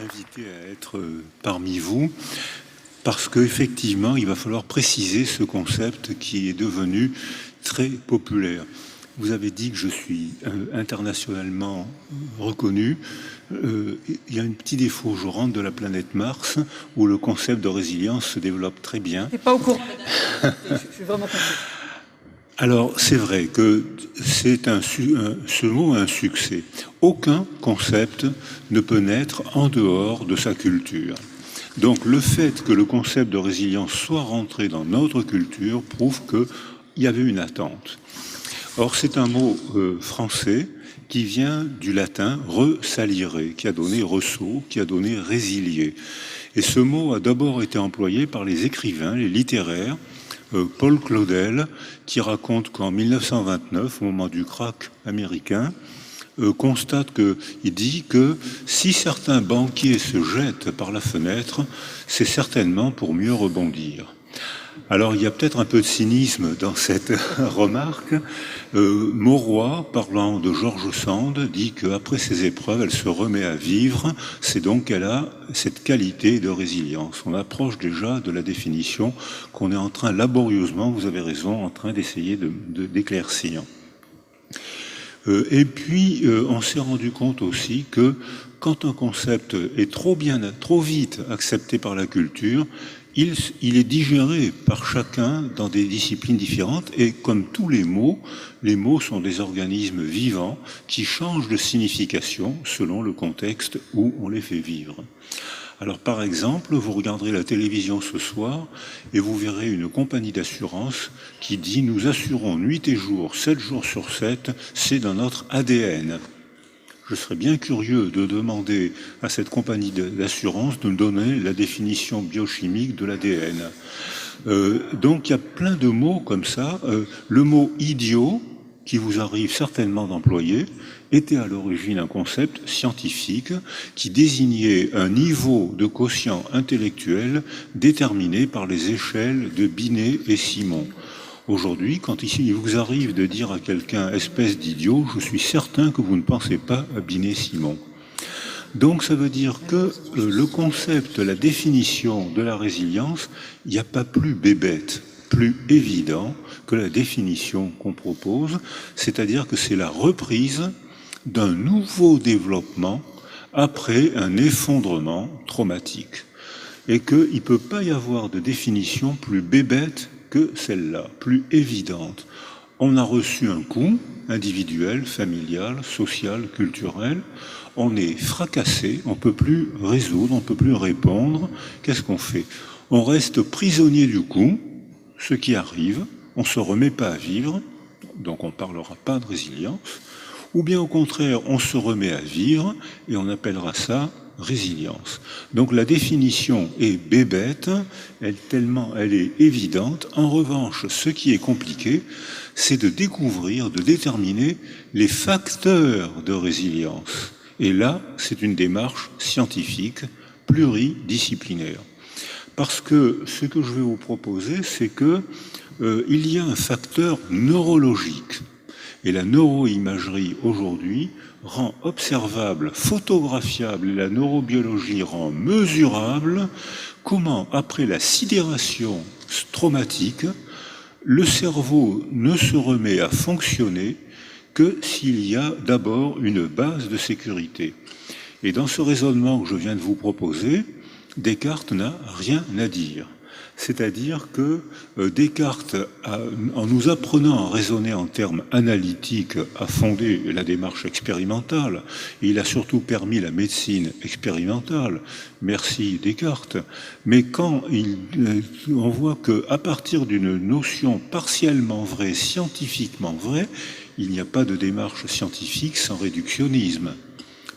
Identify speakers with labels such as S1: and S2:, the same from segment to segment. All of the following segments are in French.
S1: invité à être parmi vous parce qu'effectivement, il va falloir préciser ce concept qui est devenu très populaire. Vous avez dit que je suis internationalement reconnu. Il y a un petit défaut, je rentre de la planète Mars où le concept de résilience se développe très bien.
S2: Je n'ai pas au courant. Je suis vraiment confus.
S1: Alors, c'est vrai que ce mot a un succès. Aucun concept ne peut naître en dehors de sa culture. Donc, le fait que le concept de résilience soit rentré dans notre culture prouve qu'il y avait une attente. Or, c'est un mot français qui vient du latin resalire, qui a donné ressaut, qui a donné résilier. Et ce mot a d'abord été employé par les écrivains, les littéraires, Paul Claudel, qui raconte qu'en 1929, au moment du krach américain, il dit que si certains banquiers se jettent par la fenêtre, c'est certainement pour mieux rebondir. Alors il y a peut-être un peu de cynisme dans cette remarque. Mauroy, parlant de George Sand, dit qu'après ces épreuves, elle se remet à vivre. C'est donc qu'elle a cette qualité de résilience. On approche déjà de la définition qu'on est en train laborieusement, vous avez raison, en train d'essayer d'éclaircir. Et puis, on s'est rendu compte aussi que quand un concept est trop vite accepté par la culture, il est digéré par chacun dans des disciplines différentes et comme tous les mots sont des organismes vivants qui changent de signification selon le contexte où on les fait vivre. Alors par exemple, vous regarderez la télévision ce soir et vous verrez une compagnie d'assurance qui dit « Nous assurons nuit et jour, 7 jours sur 7, c'est dans notre ADN ». Je serais bien curieux de demander à cette compagnie d'assurance de me donner la définition biochimique de l'ADN. Donc il y a plein de mots comme ça. Le mot « idiot », qui vous arrive certainement d'employer, était à l'origine un concept scientifique qui désignait un niveau de quotient intellectuel déterminé par les échelles de Binet et Simon. Aujourd'hui, quand il vous arrive de dire à quelqu'un « espèce d'idiot », je suis certain que vous ne pensez pas à Binet-Simon. Donc ça veut dire que le concept, la définition de la résilience, il n'y a pas plus bébête, plus évident que la définition qu'on propose, c'est-à-dire que c'est la reprise d'un nouveau développement après un effondrement traumatique. Et qu'il ne peut pas y avoir de définition plus bébête que celle-là, plus évidente. On a reçu un coup individuel, familial, social, culturel. On est fracassé, on ne peut plus résoudre, on ne peut plus répondre. Qu'est-ce qu'on fait? On reste prisonnier du coup, ce qui arrive, on ne se remet pas à vivre, donc on ne parlera pas de résilience, ou bien au contraire, on se remet à vivre et on appellera ça résilience. Donc la définition est bébête, elle est évidente. En revanche, ce qui est compliqué, c'est de découvrir, de déterminer les facteurs de résilience. Et là, c'est une démarche scientifique, pluridisciplinaire. Parce que ce que je vais vous proposer, c'est que il y a un facteur neurologique. Et la neuroimagerie aujourd'hui rend observable, photographiable, et la neurobiologie rend mesurable comment, après la sidération traumatique, le cerveau ne se remet à fonctionner que s'il y a d'abord une base de sécurité. Et dans ce raisonnement que je viens de vous proposer, Descartes n'a rien à dire. C'est-à-dire que Descartes, en nous apprenant à raisonner en termes analytiques, a fondé la démarche expérimentale, et il a surtout permis la médecine expérimentale. Merci Descartes. Mais quand on voit qu'à partir d'une notion partiellement vraie, scientifiquement vraie, il n'y a pas de démarche scientifique sans réductionnisme.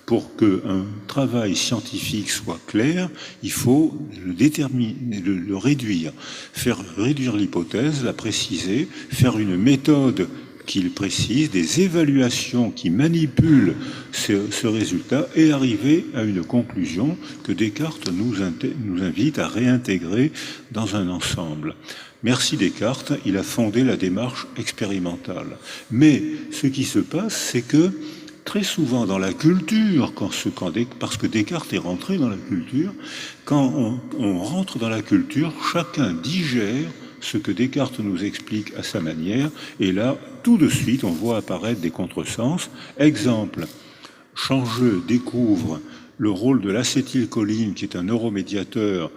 S1: Pour qu'un travail scientifique soit clair, il faut le déterminer, le réduire, faire réduire l'hypothèse, la préciser, faire une méthode qu'il précise, des évaluations qui manipulent ce résultat et arriver à une conclusion que Descartes nous invite à réintégrer dans un ensemble. Merci Descartes, il a fondé la démarche expérimentale. Mais ce qui se passe, c'est que très souvent dans la culture, parce que Descartes est rentré dans la culture, quand on rentre dans la culture, chacun digère ce que Descartes nous explique à sa manière, et là, tout de suite, on voit apparaître des contresens. Exemple, Changeux découvre le rôle de l'acétylcholine, qui est un neuromédiateur,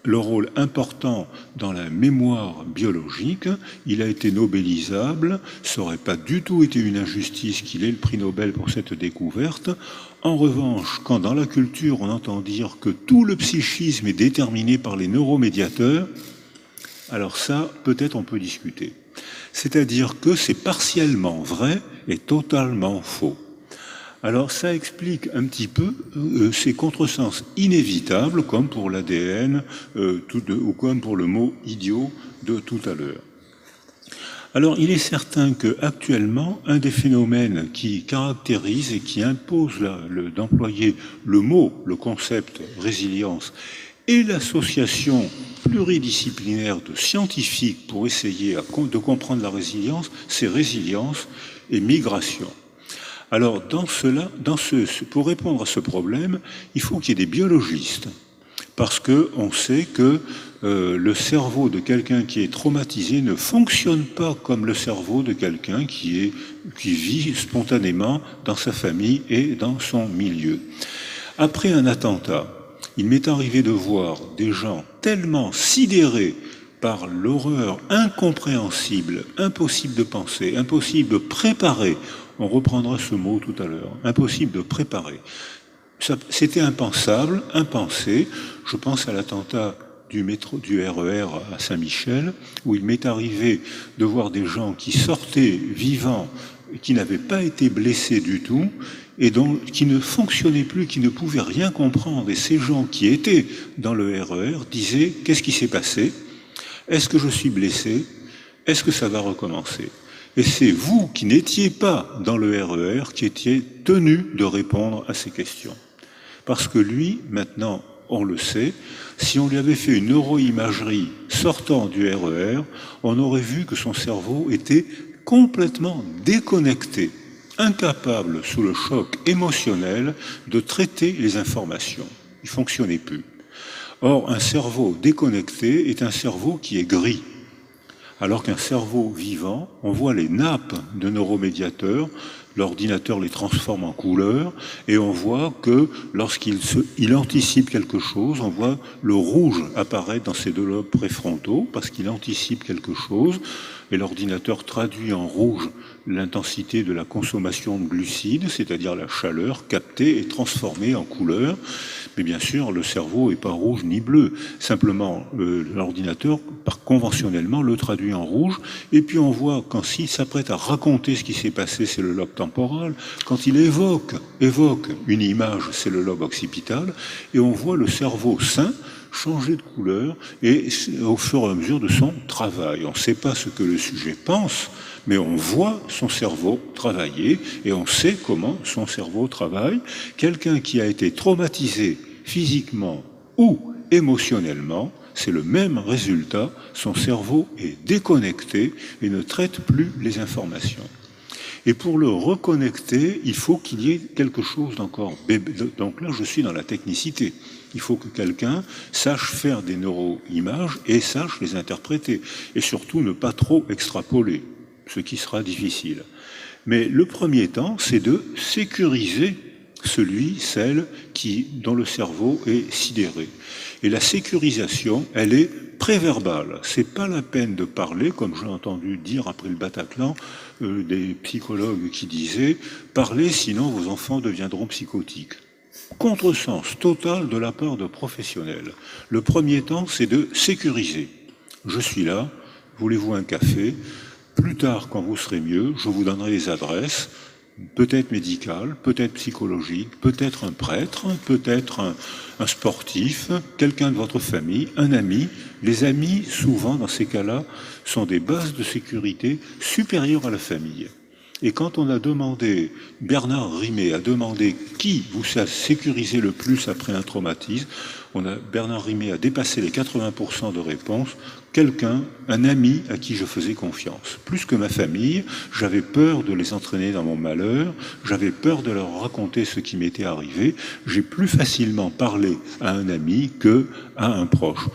S1: le rôle important dans la mémoire biologique. Il a été nobélisable. Ça n'aurait pas du tout été une injustice qu'il ait le prix Nobel pour cette découverte. En revanche, quand dans la culture on entend dire que tout le psychisme est déterminé par les neuromédiateurs, alors ça, peut-être on peut discuter. C'est-à-dire que c'est partiellement vrai et totalement faux. Alors ça explique un petit peu ces contresens inévitables, comme pour l'ADN ou comme pour le mot idiot de tout à l'heure. Alors il est certain qu'actuellement, un des phénomènes qui caractérise et qui impose d'employer le mot, le concept résilience, et l'association pluridisciplinaire de scientifiques pour essayer de comprendre la résilience, c'est résilience et migration. Alors, pour répondre à ce problème, il faut qu'il y ait des biologistes, parce qu'on sait que le cerveau de quelqu'un qui est traumatisé ne fonctionne pas comme le cerveau de quelqu'un qui vit spontanément dans sa famille et dans son milieu. Après un attentat, il m'est arrivé de voir des gens tellement sidérés par l'horreur incompréhensible, impossible de penser, impossible de préparer. On reprendra ce mot tout à l'heure. Impossible de préparer. C'était impensable, impensé. Je pense à l'attentat du RER à Saint-Michel, où il m'est arrivé de voir des gens qui sortaient vivants, qui n'avaient pas été blessés du tout, et donc qui ne fonctionnaient plus, qui ne pouvaient rien comprendre. Et ces gens qui étaient dans le RER disaient « Qu'est-ce qui s'est passé ? Est-ce que je suis blessé ? Est-ce que ça va recommencer ?» Et c'est vous qui n'étiez pas dans le RER qui étiez tenu de répondre à ces questions. Parce que lui, maintenant, on le sait, si on lui avait fait une neuroimagerie sortant du RER, on aurait vu que son cerveau était complètement déconnecté, incapable, sous le choc émotionnel, de traiter les informations. Il ne fonctionnait plus. Or, un cerveau déconnecté est un cerveau qui est gris. Alors qu'un cerveau vivant, on voit les nappes de neuromédiateurs, l'ordinateur les transforme en couleurs, et on voit que lorsqu'il anticipe quelque chose, on voit le rouge apparaître dans ses deux lobes préfrontaux, parce qu'il anticipe quelque chose, et l'ordinateur traduit en rouge l'intensité de la consommation de glucides, c'est-à-dire la chaleur captée et transformée en couleur. Mais bien sûr, le cerveau n'est pas rouge ni bleu. Simplement, l'ordinateur, conventionnellement, le traduit en rouge. Et puis on voit, quand s'il s'apprête à raconter ce qui s'est passé, c'est le lobe temporal. Quand il évoque une image, c'est le lobe occipital. Et on voit le cerveau sain changer de couleur et au fur et à mesure de son travail. On ne sait pas ce que le sujet pense, mais on voit son cerveau travailler et on sait comment son cerveau travaille. Quelqu'un qui a été traumatisé physiquement ou émotionnellement, c'est le même résultat. Son cerveau est déconnecté et ne traite plus les informations. Et pour le reconnecter, il faut qu'il y ait quelque chose d'encore. Donc là, je suis dans la technicité. Il faut que quelqu'un sache faire des neuroimages et sache les interpréter. Et surtout, ne pas trop extrapoler, ce qui sera difficile. Mais le premier temps, c'est de sécuriser celle dont le cerveau est sidéré. Et la sécurisation, elle est préverbale. C'est pas la peine de parler, comme j'ai entendu dire après le Bataclan, des psychologues qui disaient « Parlez, sinon vos enfants deviendront psychotiques ». Contresens total de la part de professionnels. Le premier temps, c'est de sécuriser. Je suis là, voulez-vous un café ? Plus tard, quand vous serez mieux, je vous donnerai les adresses, peut-être médicales, peut-être psychologiques, peut-être un prêtre, peut-être un sportif, quelqu'un de votre famille, un ami. Les amis, souvent, dans ces cas-là, sont des bases de sécurité supérieures à la famille. Et quand on a demandé, Bernard Rimet a demandé qui vous a sécurisé le plus après un traumatisme, Bernard Rimet a dépassé les 80% de réponses. Quelqu'un, un ami à qui je faisais confiance. Plus que ma famille, j'avais peur de les entraîner dans mon malheur, j'avais peur de leur raconter ce qui m'était arrivé. J'ai plus facilement parlé à un ami qu'à un proche.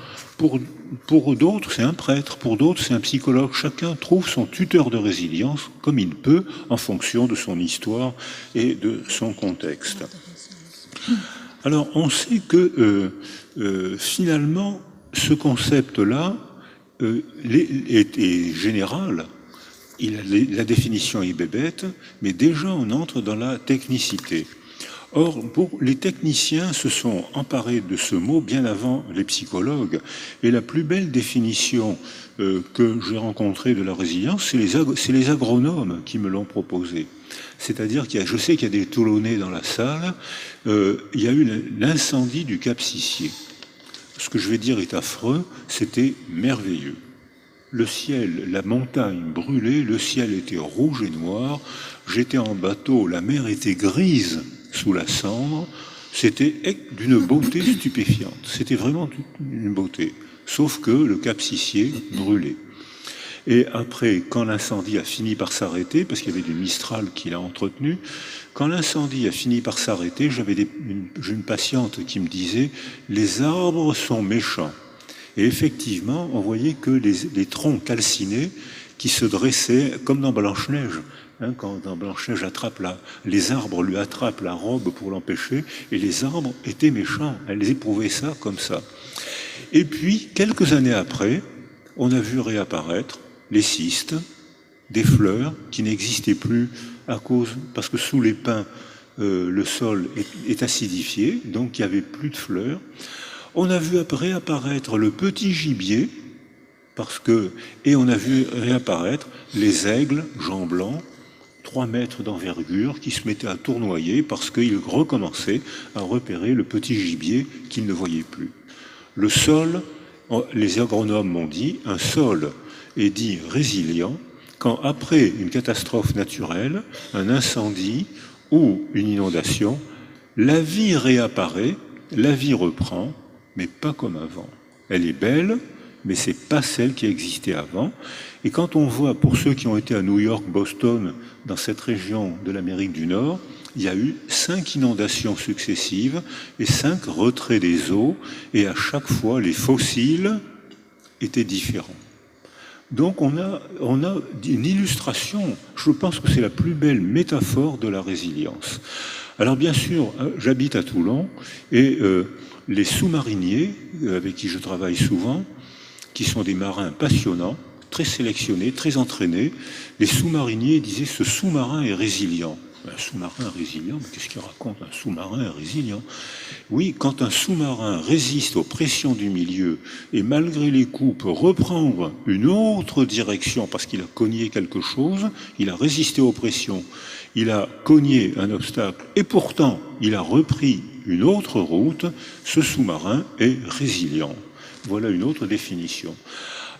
S1: Pour d'autres, c'est un prêtre, pour d'autres, c'est un psychologue. Chacun trouve son tuteur de résilience comme il peut en fonction de son histoire et de son contexte. Alors, on sait que finalement, ce concept-là est général. La définition est bébête, mais déjà on entre dans la technicité. Or, les techniciens se sont emparés de ce mot bien avant les psychologues. Et la plus belle définition que j'ai rencontrée de la résilience, c'est les agronomes qui me l'ont proposée. C'est-à-dire je sais qu'il y a des Toulonnais dans la salle, il y a eu l'incendie du Cap Sissier. Ce que je vais dire est affreux, c'était merveilleux. Le ciel, la montagne brûlait, le ciel était rouge et noir, j'étais en bateau, la mer était grise sous la cendre, c'était d'une beauté stupéfiante, c'était vraiment une beauté, sauf que le Cap Sissier brûlait. Et après, quand l'incendie a fini par s'arrêter, parce qu'il y avait du Mistral qui l'a entretenu, quand l'incendie a fini par s'arrêter, j'ai une patiente qui me disait « les arbres sont méchants ». Et effectivement, on voyait que les troncs calcinés qui se dressaient comme dans Blanche-Neige. Quand dans Blanche-Neige les arbres lui attrapent la robe pour l'empêcher, et les arbres étaient méchants. Elles éprouvaient ça comme ça. Et puis, quelques années après, on a vu réapparaître les cystes, des fleurs qui n'existaient plus parce que sous les pins, le sol est acidifié, donc il n'y avait plus de fleurs. On a vu réapparaître le petit gibier, et on a vu réapparaître les aigles, Jean Blanc, 3 mètres d'envergure, qui se mettaient à tournoyer parce qu'ils recommençaient à repérer le petit gibier qu'ils ne voyaient plus. Le sol, les agronomes m'ont dit, un sol est dit résilient quand après une catastrophe naturelle, un incendie ou une inondation, la vie réapparaît, la vie reprend, mais pas comme avant. Elle est belle, mais c'est pas celle qui existait avant. Et quand on voit, pour ceux qui ont été à New York, Boston, dans cette région de l'Amérique du Nord, il y a eu 5 inondations successives et 5 retraits des eaux, et à chaque fois, les fossiles étaient différents. Donc on a une illustration, je pense que c'est la plus belle métaphore de la résilience. Alors bien sûr, j'habite à Toulon, et les sous-mariniers, avec qui je travaille souvent, qui sont des marins passionnants, très sélectionnés, très entraînés, les sous-mariniers disaient « ce sous-marin est résilient ». Un sous-marin résilient, mais qu'est-ce qu'il raconte? Un sous-marin est résilient. Oui, quand un sous-marin résiste aux pressions du milieu et malgré les coups peut reprendre une autre direction parce qu'il a cogné quelque chose, il a résisté aux pressions, il a cogné un obstacle et pourtant il a repris une autre route, ce sous-marin est résilient. Voilà une autre définition.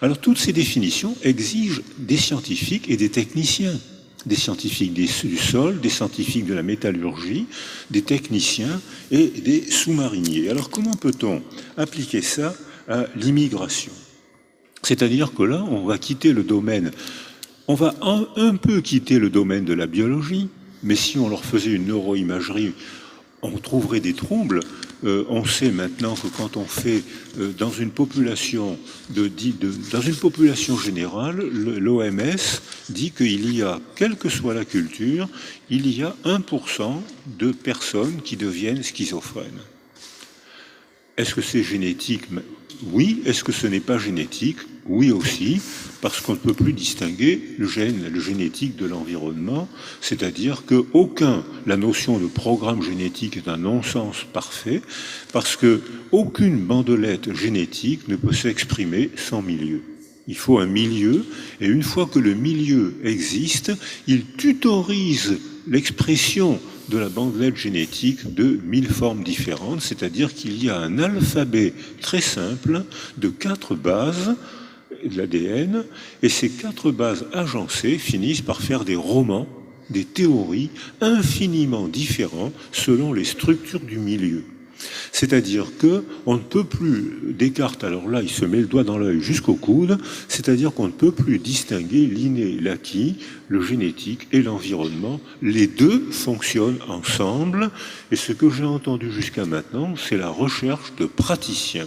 S1: Alors toutes ces définitions exigent des scientifiques et des techniciens. Des scientifiques du sol, des scientifiques de la métallurgie, des techniciens et des sous-mariniers. Alors comment peut-on appliquer ça à l'immigration? C'est-à-dire que là, on va quitter le domaine, on va un peu quitter le domaine de la biologie, mais si on leur faisait une neuroimagerie, on trouverait des troubles. On sait maintenant que quand on fait dans une population générale, l'OMS dit qu'il y a, quelle que soit la culture, il y a 1% de personnes qui deviennent schizophrènes. Est-ce que c'est génétique? Oui. Est-ce que ce n'est pas génétique? Oui aussi, parce qu'on ne peut plus distinguer le génétique de l'environnement, c'est-à-dire que la notion de programme génétique est un non-sens parfait, parce que aucune bandelette génétique ne peut s'exprimer sans milieu. Il faut un milieu, et une fois que le milieu existe, il tutorise l'expression de la bandelette génétique de 1000 formes différentes, c'est-à-dire qu'il y a un alphabet très simple de 4 bases de l'ADN, et ces 4 bases agencées finissent par faire des romans, des théories infiniment différents selon les structures du milieu. C'est-à-dire qu'on ne peut plus, Descartes, alors là, il se met le doigt dans l'œil jusqu'au coude, c'est-à-dire qu'on ne peut plus distinguer l'inné, l'acquis, le génétique et l'environnement. Les deux fonctionnent ensemble, et ce que j'ai entendu jusqu'à maintenant, c'est la recherche de praticiens.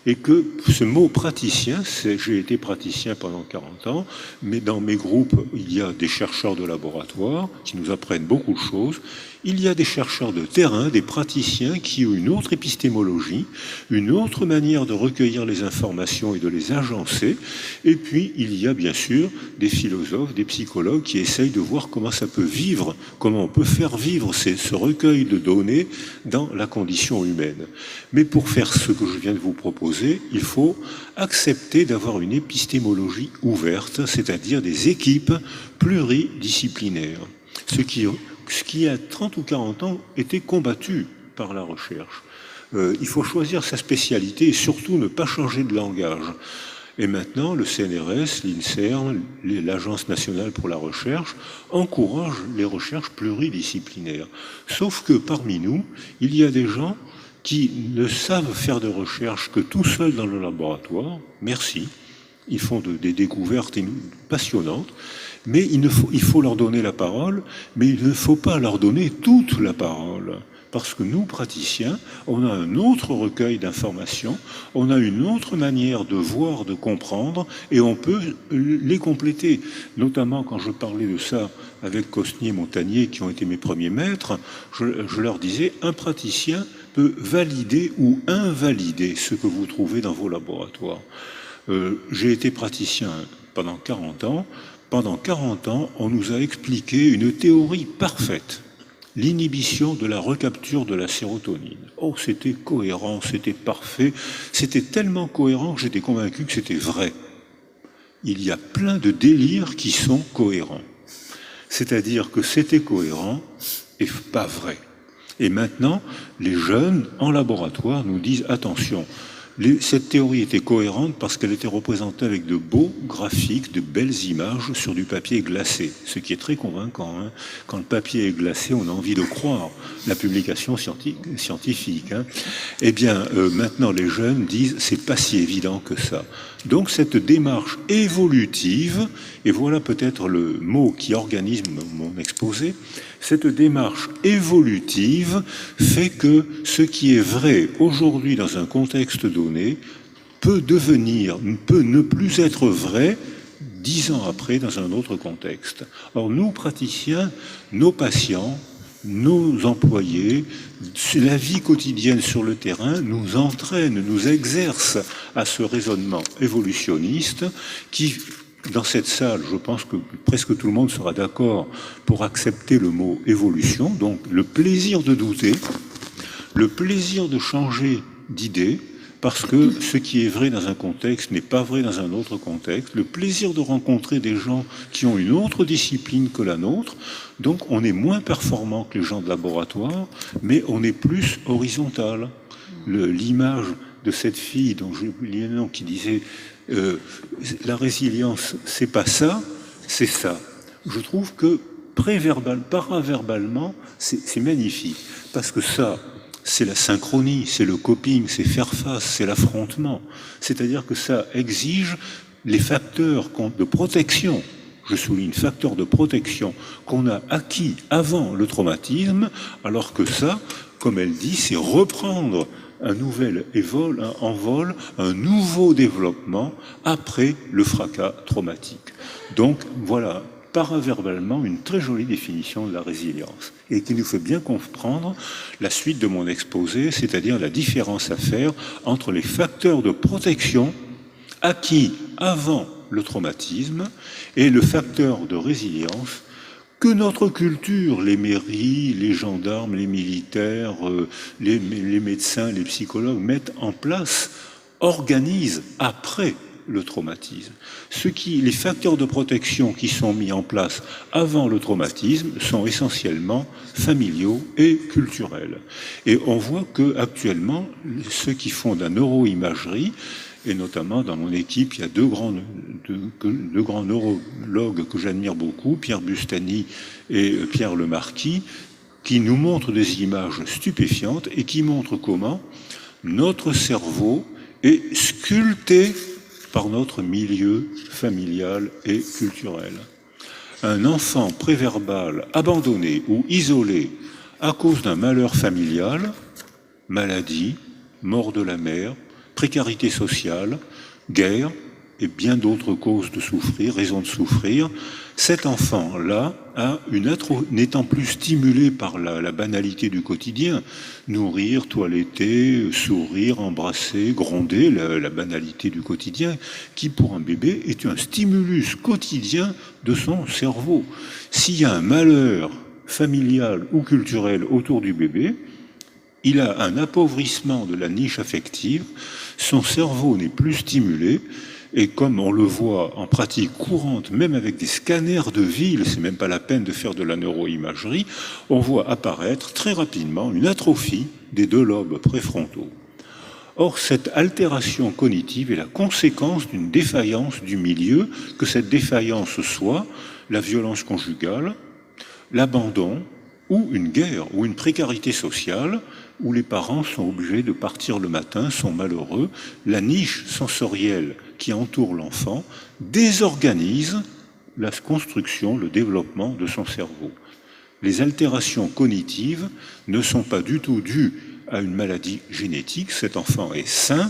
S1: Et que ce mot praticien, j'ai été praticien pendant 40 ans, mais dans mes groupes, il y a des chercheurs de laboratoire qui nous apprennent beaucoup de choses. Il y a des chercheurs de terrain, des praticiens qui ont une autre épistémologie, une autre manière de recueillir les informations et de les agencer. Et puis, il y a bien sûr des philosophes, des psychologues qui essayent de voir comment ça peut vivre, comment on peut faire vivre ce recueil de données dans la condition humaine. Mais pour faire ce que je viens de vous proposer, il faut accepter d'avoir une épistémologie ouverte, c'est-à-dire des équipes pluridisciplinaires. Ce qui a 30 ou 40 ans était combattu par la recherche. Il faut choisir sa spécialité et surtout ne pas changer de langage. Et maintenant, le CNRS, l'INSERM, l'Agence nationale pour la recherche encouragent les recherches pluridisciplinaires. Sauf que parmi nous, il y a des gens qui ne savent faire de recherche que tout seuls dans le laboratoire. Merci. Ils font des découvertes passionnantes. Mais il faut leur donner la parole, mais il ne faut pas leur donner toute la parole. Parce que nous, praticiens, on a un autre recueil d'informations, on a une autre manière de voir, de comprendre, et on peut les compléter. Notamment quand je parlais de ça avec Cosnier et Montagnier, qui ont été mes premiers maîtres, je leur disais, un praticien peut valider ou invalider ce que vous trouvez dans vos laboratoires. J'ai été praticien pendant 40 ans. Pendant 40 ans, on nous a expliqué une théorie parfaite, l'inhibition de la recapture de la sérotonine. Oh, c'était cohérent, c'était parfait, c'était tellement cohérent que j'étais convaincu que c'était vrai. Il y a plein de délires qui sont cohérents. C'est-à-dire que c'était cohérent et pas vrai. Et maintenant, les jeunes en laboratoire nous disent attention. Cette théorie était cohérente parce qu'elle était représentée avec de beaux graphiques, de belles images sur du papier glacé, ce qui est très convaincant. Hein. Quand le papier est glacé, on a envie de croire la publication scientifique. Hein. Eh bien, maintenant, les jeunes disent c'est pas si évident que ça. Donc, cette démarche évolutive, et voilà peut-être le mot qui organise mon exposé, cette démarche évolutive fait que ce qui est vrai aujourd'hui dans un contexte donné peut ne plus être vrai 10 ans après dans un autre contexte. Or, nous, praticiens, nos patients, nos employés, la vie quotidienne sur le terrain nous entraîne, nous exerce à ce raisonnement évolutionniste qui, dans cette salle, je pense que presque tout le monde sera d'accord pour accepter le mot évolution, donc le plaisir de douter, le plaisir de changer d'idée, parce que ce qui est vrai dans un contexte n'est pas vrai dans un autre contexte, le plaisir de rencontrer des gens qui ont une autre discipline que la nôtre, donc on est moins performant que les gens de laboratoire, mais on est plus horizontal. L'image de cette fille dont j'ai oublié le nom qui disait la résilience, c'est pas ça, c'est ça. Je trouve que paraverbalement, c'est magnifique, parce que ça, c'est la synchronie, c'est le coping, c'est faire face, c'est l'affrontement. C'est-à-dire que ça exige les facteurs de protection, je souligne, facteurs de protection qu'on a acquis avant le traumatisme, alors que ça, comme elle dit, c'est reprendre un nouvel envol, un nouveau développement après le fracas traumatique. Donc voilà, paraverbalement, une très jolie définition de la résilience et qui nous fait bien comprendre la suite de mon exposé, c'est-à-dire la différence à faire entre les facteurs de protection acquis avant le traumatisme et le facteur de résilience que notre culture, les mairies, les gendarmes, les militaires, les médecins, les psychologues mettent en place, organisent après le traumatisme. Les facteurs de protection qui sont mis en place avant le traumatisme sont essentiellement familiaux et culturels. Et on voit que actuellement, ceux qui font de la neuroimagerie, et notamment dans mon équipe, il y a deux grands neurologues que j'admire beaucoup, Pierre Bustani et Pierre Lemarquis, qui nous montre des images stupéfiantes et qui montre comment notre cerveau est sculpté par notre milieu familial et culturel. Un enfant préverbal abandonné ou isolé à cause d'un malheur familial, maladie, mort de la mère, précarité sociale, guerre et bien d'autres causes de souffrir, raisons de souffrir, cet enfant-là n'étant plus stimulé par la banalité du quotidien, nourrir, toiletter, sourire, embrasser, gronder, la banalité du quotidien, qui pour un bébé est un stimulus quotidien de son cerveau. S'il y a un malheur familial ou culturel autour du bébé, il a un appauvrissement de la niche affective, son cerveau n'est plus stimulé, et comme on le voit en pratique courante, même avec des scanners de ville, c'est même pas la peine de faire de la neuroimagerie, on voit apparaître très rapidement une atrophie des 2 lobes préfrontaux. Or, cette altération cognitive est la conséquence d'une défaillance du milieu, que cette défaillance soit la violence conjugale, l'abandon, ou une guerre, ou une précarité sociale, où les parents sont obligés de partir le matin, sont malheureux, la niche sensorielle qui entoure l'enfant désorganise la construction, le développement de son cerveau. Les altérations cognitives ne sont pas du tout dues à une maladie génétique, cet enfant est sain,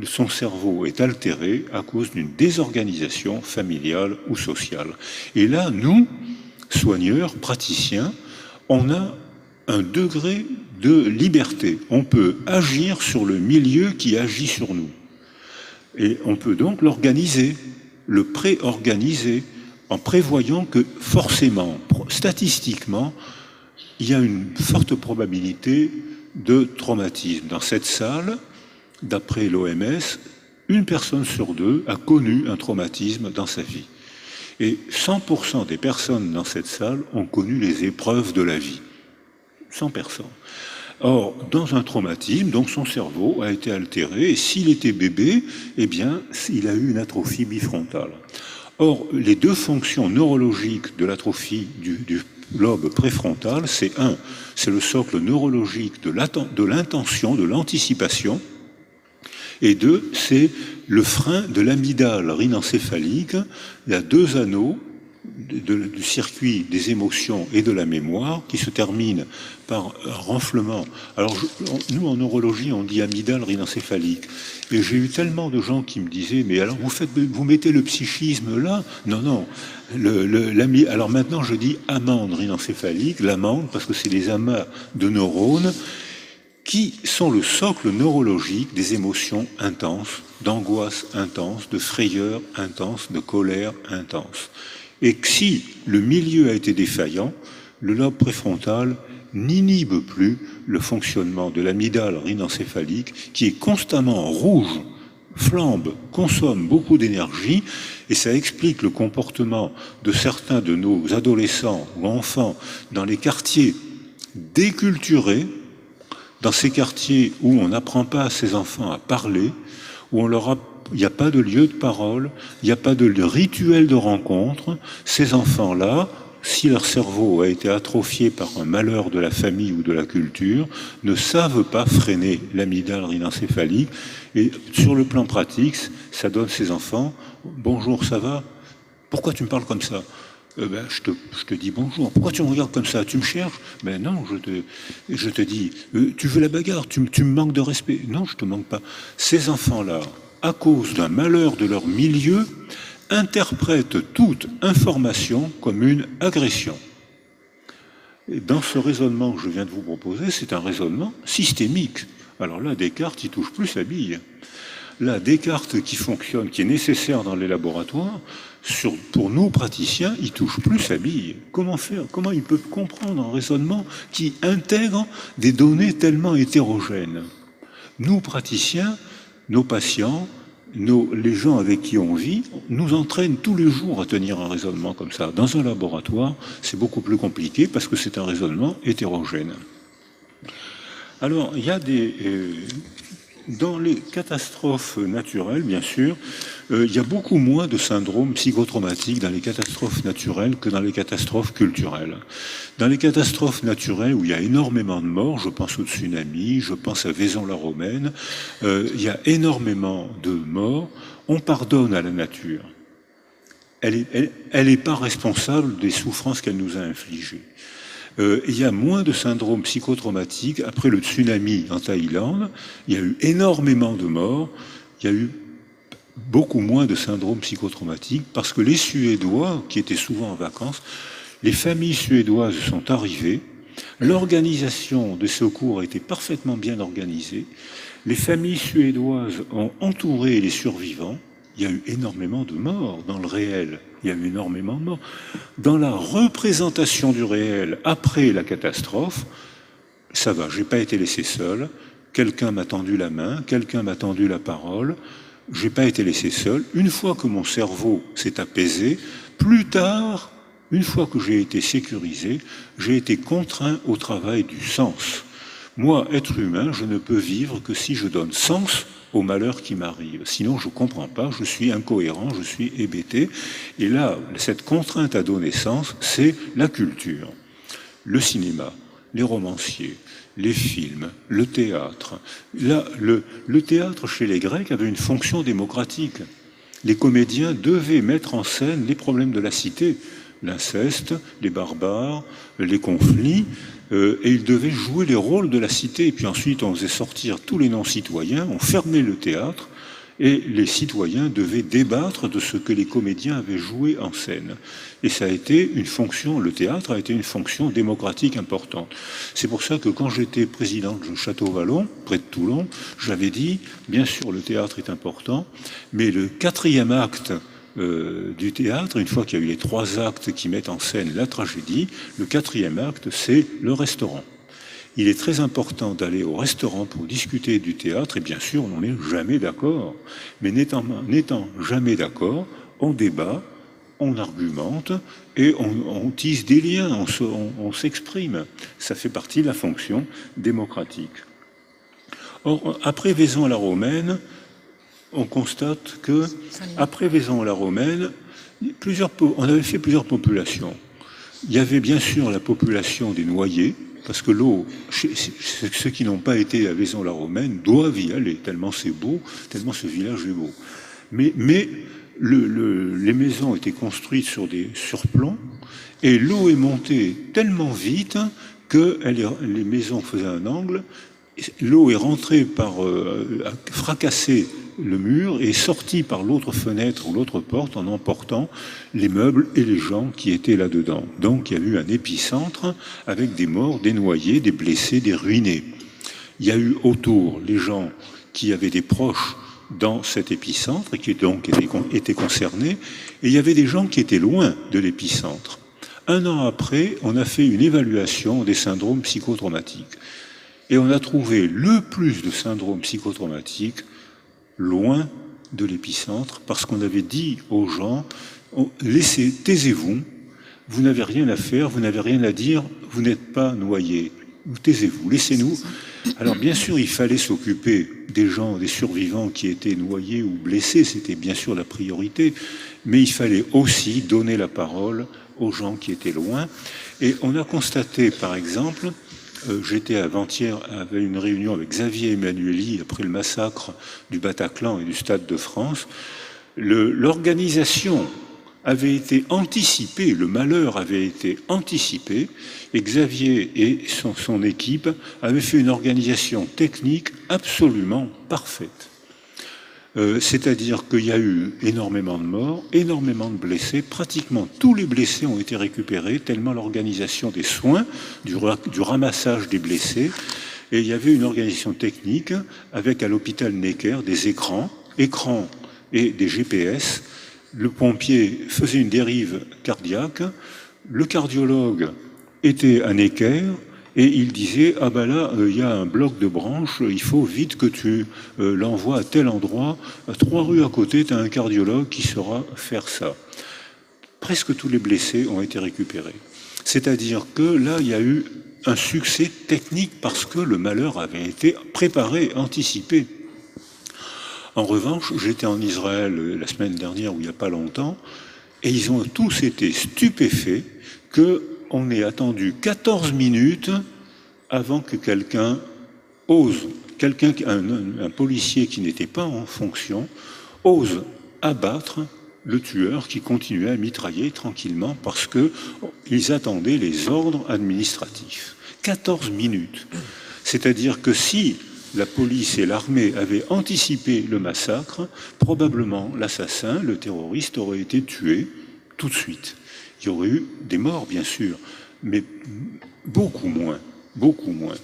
S1: son cerveau est altéré à cause d'une désorganisation familiale ou sociale. Et là, nous, soigneurs, praticiens, on a un degré de liberté. On peut agir sur le milieu qui agit sur nous. Et on peut donc l'organiser, le pré-organiser, en prévoyant que forcément, statistiquement, il y a une forte probabilité de traumatisme. Dans cette salle, d'après l'OMS, 1 personne sur 2 a connu un traumatisme dans sa vie. Et 100% des personnes dans cette salle ont connu les épreuves de la vie. 100 personnes. Or, dans un traumatisme, donc son cerveau a été altéré, et s'il était bébé, eh bien, il a eu une atrophie bifrontale. Or, les 2 fonctions neurologiques de l'atrophie du lobe préfrontal, c'est le socle neurologique de l'intention, de l'anticipation, et 2, c'est le frein de l'amygdale rhinencéphalique. Il y a 2 anneaux du circuit des émotions et de la mémoire qui se terminent par un renflement. Alors, nous, en neurologie, on dit amygdale rhinencéphalique. Et j'ai eu tellement de gens qui me disaient, mais alors vous mettez le psychisme là? Non, non. Alors maintenant, je dis amande rhinencéphalique, l'amande, parce que c'est des amas de neurones qui sont le socle neurologique des émotions intenses, d'angoisse intense, de frayeur intense, de colère intense. Et que si le milieu a été défaillant, le lobe préfrontal n'inhibe plus le fonctionnement de l'amygdale rhinencéphalique qui est constamment rouge, flambe, consomme beaucoup d'énergie, et ça explique le comportement de certains de nos adolescents ou enfants dans les quartiers déculturés, dans ces quartiers où on n'apprend pas à ces enfants à parler, où il n'y a pas de lieu de parole, il n'y a pas de rituel de rencontre. Ces enfants-là, si leur cerveau a été atrophié par un malheur de la famille ou de la culture, ne savent pas freiner l'amygdale rhinencéphalique. Et sur le plan pratique, ça donne ces enfants « Bonjour, ça va? Pourquoi tu me parles comme ça ?» je te dis bonjour. Pourquoi tu me regardes comme ça? Tu me cherches? Ben non, je te dis, tu veux la bagarre? Tu me manques de respect? Non, je te manque pas. Ces enfants-là, à cause d'un malheur de leur milieu, interprètent toute information comme une agression. Et dans ce raisonnement que je viens de vous proposer, c'est un raisonnement systémique. Alors là, Descartes, il touche plus sa bille. Là, Descartes qui fonctionne, qui est nécessaire dans les laboratoires, pour nous praticiens, il touche plus sa bille. Comment faire? Comment il peut comprendre un raisonnement qui intègre des données tellement hétérogènes? Nous praticiens, nos patients, les gens avec qui on vit, nous entraînent tous les jours à tenir un raisonnement comme ça. Dans un laboratoire, c'est beaucoup plus compliqué parce que c'est un raisonnement hétérogène. Alors, il y a dans les catastrophes naturelles, bien sûr, il y a beaucoup moins de syndromes psychotraumatiques dans les catastrophes naturelles que dans les catastrophes culturelles. Dans les catastrophes naturelles où il y a énormément de morts, je pense au tsunami, je pense à Vaison-la-Romaine, il y a énormément de morts, on pardonne à la nature. Elle n'est pas responsable des souffrances qu'elle nous a infligées. Il y a moins de syndromes psychotraumatiques. Après le tsunami en Thaïlande, il y a eu énormément de morts, il y a eu beaucoup moins de syndromes psychotraumatiques parce que les Suédois, qui étaient souvent en vacances, les familles suédoises sont arrivées, l'organisation des secours a été parfaitement bien organisée, les familles suédoises ont entouré les survivants, il y a eu énormément de morts dans le réel, il y a eu énormément de morts. Dans la représentation du réel après la catastrophe, ça va, je n'ai pas été laissé seul, quelqu'un m'a tendu la main, quelqu'un m'a tendu la parole, je n'ai pas été laissé seul. Une fois que mon cerveau s'est apaisé, plus tard, une fois que j'ai été sécurisé, j'ai été contraint au travail du sens. Moi, être humain, je ne peux vivre que si je donne sens au malheur qui m'arrive. Sinon, je ne comprends pas, je suis incohérent, je suis hébété. Et là, cette contrainte à donner sens, c'est la culture, le cinéma, les romanciers, les films, le théâtre. Là, le théâtre chez les Grecs avait une fonction démocratique. Les comédiens devaient mettre en scène les problèmes de la cité, l'inceste, les barbares, les conflits, et ils devaient jouer les rôles de la cité. Et puis ensuite, on faisait sortir tous les non-citoyens, on fermait le théâtre, et les citoyens devaient débattre de ce que les comédiens avaient joué en scène. Et ça a été une fonction, le théâtre a été une fonction démocratique importante. C'est pour ça que quand j'étais président de Château-Vallon, près de Toulon, j'avais dit, bien sûr, le théâtre est important, mais le 4e acte du théâtre, une fois qu'il y a eu les 3 actes qui mettent en scène la tragédie, le 4e acte, c'est le restaurant. Il est très important d'aller au restaurant pour discuter du théâtre, et bien sûr, on n'est jamais d'accord. Mais n'étant jamais d'accord, on débat, on argumente, et on tisse des liens, on s'exprime. Ça fait partie de la fonction démocratique. Or, après Vaison-la-Romaine, on constate que, après Vaison-la-Romaine, on avait fait plusieurs populations. Il y avait bien sûr la population des noyés, parce que l'eau, ceux qui n'ont pas été à Vaison-la-Romaine doivent y aller, tellement c'est beau, tellement ce village est beau. Mais les maisons étaient construites sur des surplombs, et l'eau est montée tellement vite que les maisons faisaient un angle, l'eau est rentrée a fracassé le mur et est sortie par l'autre fenêtre ou l'autre porte en emportant les meubles et les gens qui étaient là-dedans. Donc il y a eu un épicentre avec des morts, des noyés, des blessés, des ruinés. Il y a eu autour les gens qui avaient des proches dans cet épicentre et qui donc étaient concernés, et il y avait des gens qui étaient loin de l'épicentre. 1 an après, on a fait une évaluation des syndromes psychotraumatiques. Et on a trouvé le plus de syndromes psychotraumatiques loin de l'épicentre, parce qu'on avait dit aux gens, taisez-vous, vous n'avez rien à faire, vous n'avez rien à dire, vous n'êtes pas noyés, taisez-vous, laissez-nous. Alors bien sûr, il fallait s'occuper des gens, des survivants qui étaient noyés ou blessés, c'était bien sûr la priorité, mais il fallait aussi donner la parole aux gens qui étaient loin. Et on a constaté, par exemple, j'étais avant-hier à une réunion avec Xavier Emmanueli après le massacre du Bataclan et du Stade de France. L'organisation avait été anticipée, le malheur avait été anticipé, et Xavier et son équipe avaient fait une organisation technique absolument parfaite. C'est-à-dire qu'il y a eu énormément de morts, énormément de blessés, pratiquement tous les blessés ont été récupérés, tellement l'organisation des soins, du ramassage des blessés, et il y avait une organisation technique avec à l'hôpital Necker des écrans et des GPS. Le pompier faisait une dérive cardiaque, le cardiologue était à Necker, et il disait, ah ben là, il y a un bloc de branches, il faut vite que tu l'envoies à tel endroit, 3 rues à côté, tu as un cardiologue qui saura faire ça. Presque tous les blessés ont été récupérés. C'est-à-dire que là, il y a eu un succès technique parce que le malheur avait été préparé, anticipé. En revanche, j'étais en Israël la semaine dernière, ou il n'y a pas longtemps, et ils ont tous été stupéfaits qu'on ait attendu 14 minutes avant que quelqu'un ose, un policier qui n'était pas en fonction, ose abattre le tueur qui continuait à mitrailler tranquillement parce qu'ils attendaient les ordres administratifs. 14 minutes. C'est-à-dire que si la police et l'armée avaient anticipé le massacre, probablement l'assassin, le terroriste, aurait été tué tout de suite. Il y aurait eu des morts, bien sûr, mais beaucoup moins, beaucoup moins.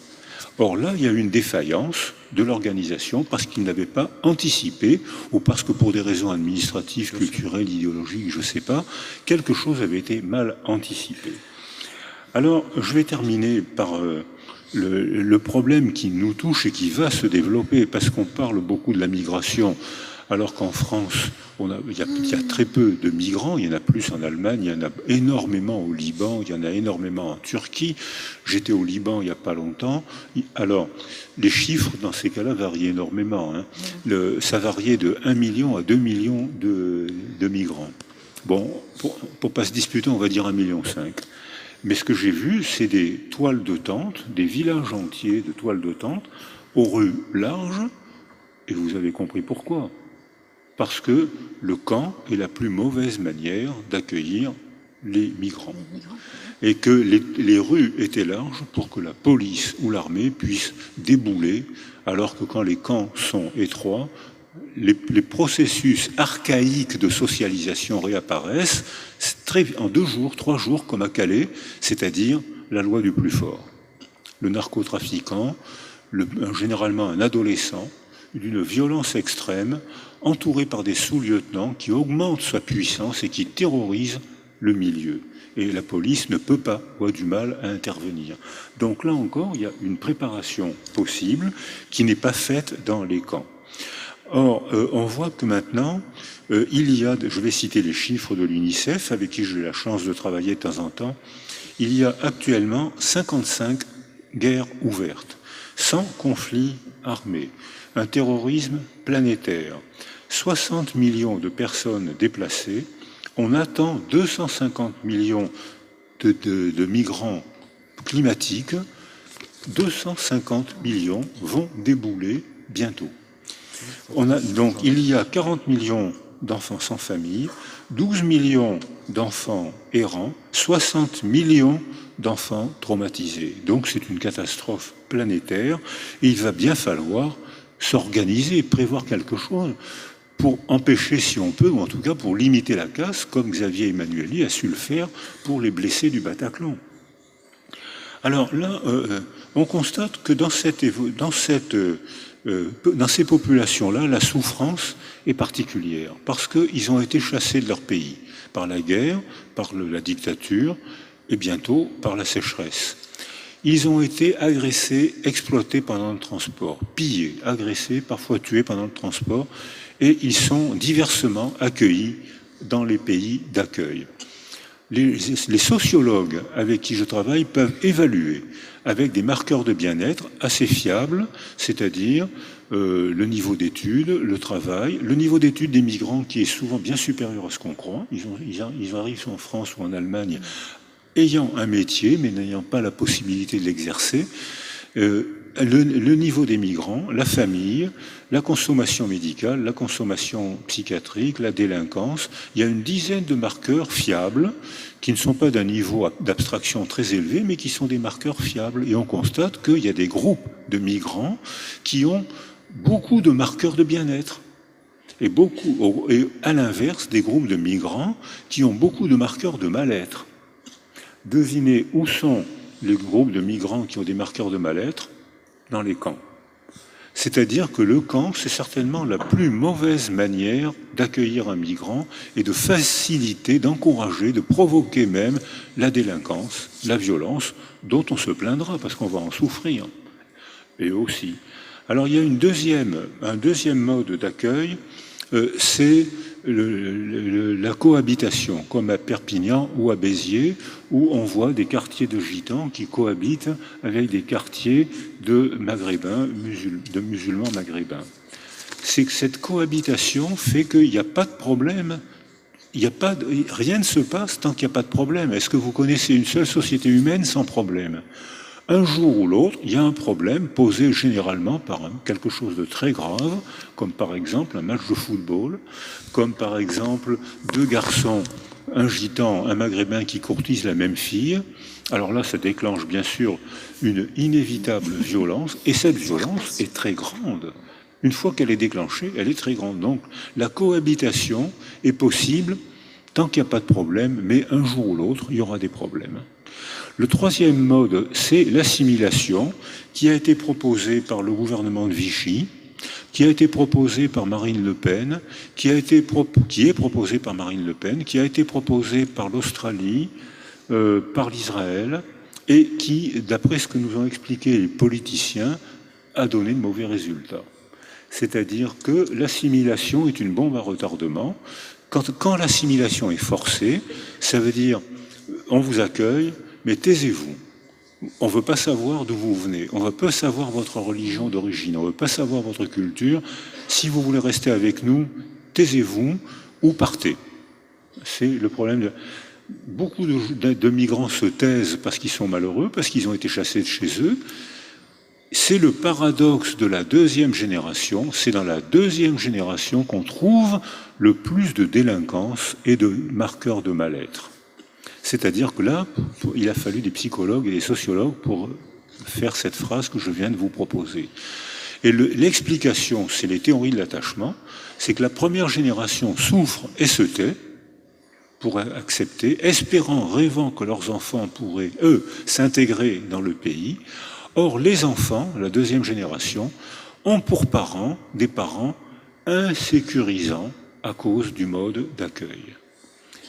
S1: Or là, il y a eu une défaillance de l'organisation parce qu'ils n'avaient pas anticipé, ou parce que pour des raisons administratives, culturelles, idéologiques, je ne sais pas, quelque chose avait été mal anticipé. Alors, je vais terminer par le problème qui nous touche et qui va se développer, parce qu'on parle beaucoup de la migration, alors qu'en France, il y a très peu de migrants, il y en a plus en Allemagne, il y en a énormément au Liban, il y en a énormément en Turquie. J'étais au Liban il n'y a pas longtemps. Alors, les chiffres dans ces cas-là varient énormément. Hein. Ça variait de 1 million à 2 millions de migrants. Bon, pour ne pas se disputer, on va dire 1,5 million. Mais ce que j'ai vu, c'est des toiles de tente, des villages entiers de toiles de tente, aux rues larges, et vous avez compris pourquoi. Parce que le camp est la plus mauvaise manière d'accueillir les migrants. Et que les rues étaient larges pour que la police ou l'armée puisse débouler, alors que quand les camps sont étroits, les processus archaïques de socialisation réapparaissent en 2 jours, 3 jours, comme à Calais, c'est-à-dire la loi du plus fort. Le narcotrafiquant, généralement un adolescent, d'une violence extrême, entouré par des sous-lieutenants qui augmentent sa puissance et qui terrorisent le milieu. Et la police ne peut pas, ou a du mal à intervenir. Donc là encore, il y a une préparation possible qui n'est pas faite dans les camps. Or, on voit que maintenant, je vais citer les chiffres de l'UNICEF, avec qui j'ai la chance de travailler de temps en temps, il y a actuellement 55 guerres ouvertes, 100 conflits armés, un terrorisme planétaire, 60 millions de personnes déplacées, on attend 250 millions de migrants climatiques, 250 millions vont débouler bientôt. Donc il y a 40 millions d'enfants sans famille, 12 millions d'enfants errants, 60 millions d'enfants traumatisés. Donc c'est une catastrophe planétaire et il va bien falloir s'organiser, prévoir quelque chose pour empêcher, si on peut, ou en tout cas pour limiter la casse, comme Xavier Emmanuelli a su le faire pour les blessés du Bataclan. Alors là, on constate que dans ces populations-là, la souffrance est particulière, parce qu'ils ont été chassés de leur pays, par la guerre, par la dictature, et bientôt par la sécheresse. Ils ont été agressés, exploités pendant le transport, pillés, agressés, parfois tués pendant le transport, et ils sont diversement accueillis dans les pays d'accueil. Les sociologues avec qui je travaille peuvent évaluer avec des marqueurs de bien-être assez fiables, c'est-à-dire le niveau d'études, le travail, le niveau d'études des migrants qui est souvent bien supérieur à ce qu'on croit. Ils arrivent en France ou en Allemagne ayant un métier mais n'ayant pas la possibilité de l'exercer. Le niveau des migrants, la famille, la consommation médicale, la consommation psychiatrique, la délinquance. Il y a une dizaine de marqueurs fiables qui ne sont pas d'un niveau d'abstraction très élevé, mais qui sont des marqueurs fiables. Et on constate qu'il y a des groupes de migrants qui ont beaucoup de marqueurs de bien-être. Et à l'inverse, des groupes de migrants qui ont beaucoup de marqueurs de mal-être. Devinez où sont les groupes de migrants qui ont des marqueurs de mal-être? Dans les camps. C'est-à-dire que le camp, c'est certainement la plus mauvaise manière d'accueillir un migrant et de faciliter, d'encourager, de provoquer même la délinquance, la violence, dont on se plaindra parce qu'on va en souffrir. Et aussi. Alors il y a un deuxième mode d'accueil, c'est la cohabitation, comme à Perpignan ou à Béziers, où on voit des quartiers de gitans qui cohabitent avec des quartiers de maghrébins, de musulmans maghrébins. c'est que cette cohabitation fait qu'il n'y a pas de problème. Rien ne se passe tant qu'il n'y a pas de problème. Est-ce que vous connaissez une seule société humaine sans problème? Un jour ou l'autre, il y a un problème posé généralement par quelque chose de très grave, comme par exemple un match de football, comme par exemple deux garçons, un gitan, un maghrébin qui courtisent la même fille. Alors là, ça déclenche bien sûr une inévitable violence, et cette violence est très grande. Une fois qu'elle est déclenchée, elle est très grande. Donc la cohabitation est possible tant qu'il n'y a pas de problème, mais un jour ou l'autre, il y aura des problèmes. Le troisième mode, c'est l'assimilation, qui a été proposé par le gouvernement de Vichy, qui a été proposé par Marine Le Pen, qui est proposé par Marine Le Pen, qui a été proposé par l'Australie, par l'Israël, et qui, d'après ce que nous ont expliqué les politiciens, a donné de mauvais résultats. C'est-à-dire que l'assimilation est une bombe à retardement. Quand l'assimilation est forcée, ça veut dire on vous accueille, mais taisez-vous. On ne veut pas savoir d'où vous venez. On ne veut pas savoir votre religion d'origine. On ne veut pas savoir votre culture. Si vous voulez rester avec nous, taisez-vous ou partez. C'est le problème. Beaucoup de migrants se taisent parce qu'ils sont malheureux, parce qu'ils ont été chassés de chez eux. C'est le paradoxe de la deuxième génération. C'est dans la deuxième génération qu'on trouve le plus de délinquance et de marqueurs de mal-être. C'est-à-dire que là, il a fallu des psychologues et des sociologues pour faire cette phrase que je viens de vous proposer. Et l'explication, c'est les théories de l'attachement, c'est que la première génération souffre et se tait pour accepter, espérant, rêvant que leurs enfants pourraient, eux, s'intégrer dans le pays. Or, les enfants, la deuxième génération, ont pour parents des parents insécurisants à cause du mode d'accueil.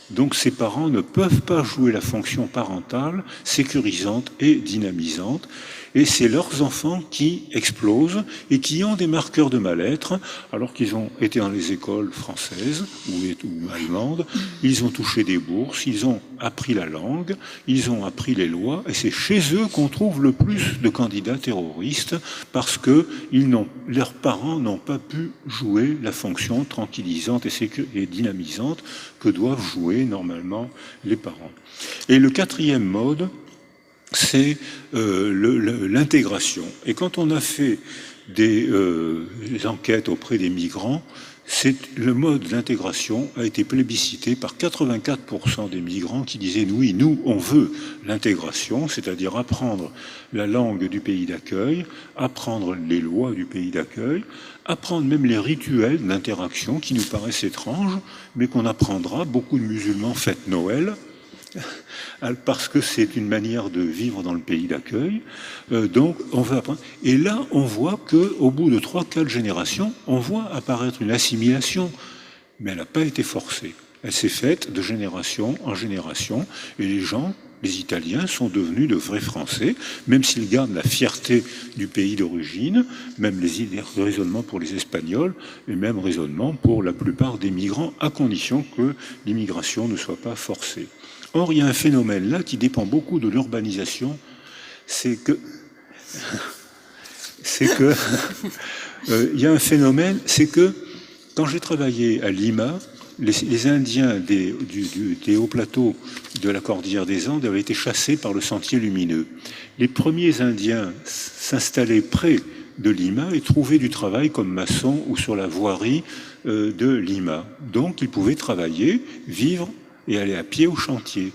S1: Donc ces parents ne peuvent pas jouer la fonction parentale sécurisante et dynamisante. Et c'est leurs enfants qui explosent et qui ont des marqueurs de mal-être, alors qu'ils ont été dans les écoles françaises ou allemandes, ils ont touché des bourses, ils ont appris la langue, ils ont appris les lois, et c'est chez eux qu'on trouve le plus de candidats terroristes, parce que leurs parents n'ont pas pu jouer la fonction tranquillisante et dynamisante que doivent jouer normalement les parents. Et le quatrième mode, c'est l'intégration. Et quand on a fait des enquêtes auprès des migrants, le mode d'intégration a été plébiscité par 84% des migrants qui disaient oui, nous, on veut l'intégration, c'est-à-dire apprendre la langue du pays d'accueil, apprendre les lois du pays d'accueil, apprendre même les rituels d'interaction qui nous paraissent étranges, mais qu'on apprendra. Beaucoup de musulmans fêtent Noël, parce que c'est une manière de vivre dans le pays d'accueil. Donc, on veut apprendre. Et là, on voit qu'au bout de 3-4 générations, on voit apparaître une assimilation, mais elle n'a pas été forcée. Elle s'est faite de génération en génération, et les gens, les Italiens, sont devenus de vrais Français, même s'ils gardent la fierté du pays d'origine, même les raisonnements pour les Espagnols, et même raisonnements pour la plupart des migrants, à condition que l'immigration ne soit pas forcée. Or, il y a un phénomène là qui dépend beaucoup de l'urbanisation, c'est que il y a un phénomène, c'est que quand j'ai travaillé à Lima, les Indiens des hauts plateaux de la cordillère des Andes avaient été chassés par le sentier lumineux. Les premiers Indiens s'installaient près de Lima et trouvaient du travail comme maçons ou sur la voirie de Lima. Donc, ils pouvaient travailler, vivre et aller à pied au chantier.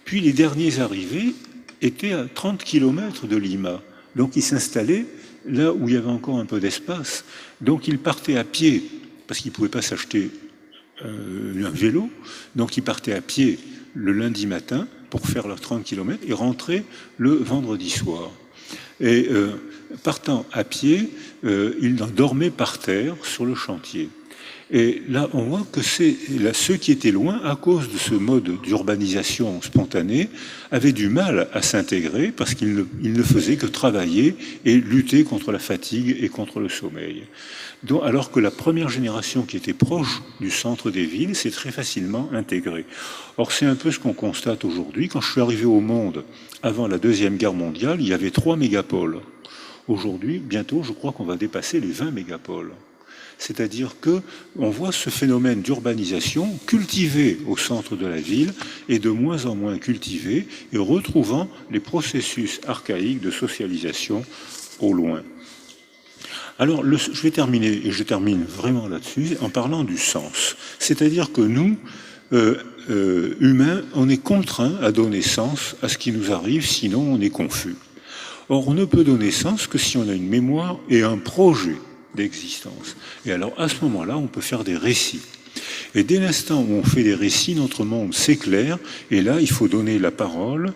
S1: Puis les derniers arrivés étaient à 30 km de Lima. Donc ils s'installaient là où il y avait encore un peu d'espace. Donc ils partaient à pied, parce qu'ils ne pouvaient pas s'acheter un vélo. Donc ils partaient à pied le lundi matin pour faire leurs 30 km et rentraient le vendredi soir. Et partant à pied, ils dormaient par terre sur le chantier. Et là, on voit que ceux qui étaient loin, à cause de ce mode d'urbanisation spontanée, avaient du mal à s'intégrer parce qu'ils ne faisaient que travailler et lutter contre la fatigue et contre le sommeil. Donc, alors que la première génération qui était proche du centre des villes s'est très facilement intégrée. Or, c'est un peu ce qu'on constate aujourd'hui. Quand je suis arrivé au monde, avant la Deuxième Guerre mondiale, il y avait 3 mégapoles. Aujourd'hui, bientôt, je crois qu'on va dépasser les 20 mégapoles. C'est-à-dire que on voit ce phénomène d'urbanisation cultivé au centre de la ville et de moins en moins cultivé et retrouvant les processus archaïques de socialisation au loin. Alors, je vais terminer, et je termine vraiment là-dessus, en parlant du sens. C'est-à-dire que nous, humains, on est contraints à donner sens à ce qui nous arrive, sinon on est confus. Or, on ne peut donner sens que si on a une mémoire et un projet d'existence. Et alors, à ce moment-là, on peut faire des récits. Et dès l'instant où on fait des récits, notre monde s'éclaire, et là, il faut donner la parole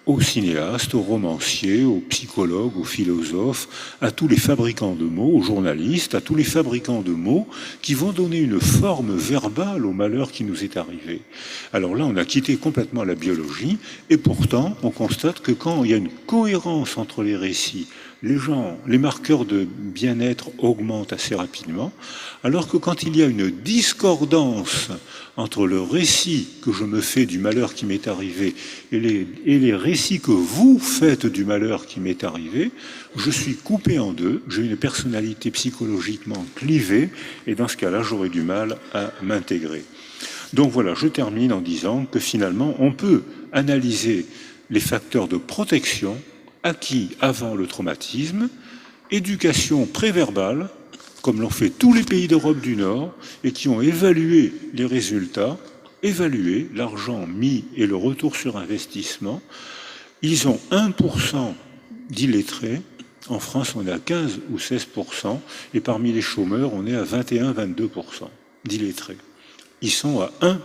S1: aux cinéastes, aux romanciers, aux psychologues, aux philosophes, à tous les fabricants de mots, aux journalistes, à tous les fabricants de mots qui vont donner une forme verbale au malheur qui nous est arrivé. Alors là, on a quitté complètement la biologie et pourtant, on constate que quand il y a une cohérence entre les récits, les marqueurs de bien-être augmentent assez rapidement, alors que quand il y a une discordance entre le récit que je me fais du malheur qui m'est arrivé et les récits que vous faites du malheur qui m'est arrivé, je suis coupé en deux, j'ai une personnalité psychologiquement clivée, et dans ce cas-là, j'aurai du mal à m'intégrer. Donc voilà, je termine en disant que finalement, on peut analyser les facteurs de protection acquis avant le traumatisme, éducation préverbale, comme l'ont fait tous les pays d'Europe du Nord, et qui ont évalué les résultats, évalué l'argent mis et le retour sur investissement. Ils ont 1% d'illettrés. En France, on est à 15 ou 16%, et parmi les chômeurs, on est à 21-22% d'illettrés. Ils sont à 1%,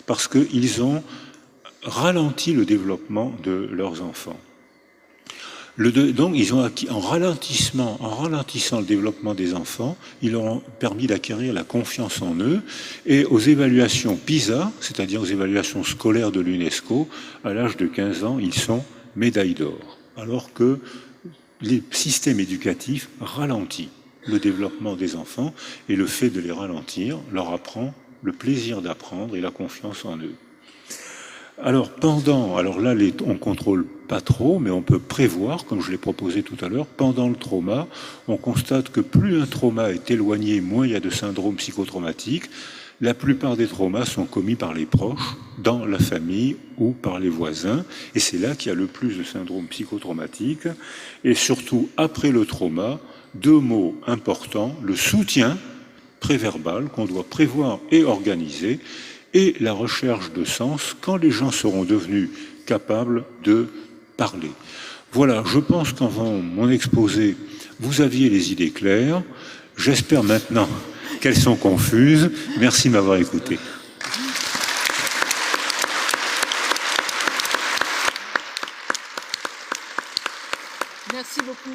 S1: parce qu'ils ont ralenti le développement de leurs enfants. Donc, ils ont acquis, en ralentissant le développement des enfants, ils leur ont permis d'acquérir la confiance en eux. Et aux évaluations PISA, c'est-à-dire aux évaluations scolaires de l'UNESCO, à l'âge de 15 ans, ils sont médailles d'or. Alors que les systèmes éducatifs ralentissent le développement des enfants, et le fait de les ralentir leur apprend le plaisir d'apprendre et la confiance en eux. Alors là, on contrôle pas trop, mais on peut prévoir, comme je l'ai proposé tout à l'heure, pendant le trauma, on constate que plus un trauma est éloigné, moins il y a de syndrome psychotraumatique. La plupart des traumas sont commis par les proches, dans la famille ou par les voisins, et c'est là qu'il y a le plus de syndrome psychotraumatique. Et surtout, après le trauma, deux mots importants, le soutien préverbal qu'on doit prévoir et organiser, et la recherche de sens quand les gens seront devenus capables de parler. Voilà, je pense qu'avant mon exposé, vous aviez les idées claires. J'espère maintenant qu'elles sont confuses. Merci de m'avoir écouté.
S2: Merci beaucoup.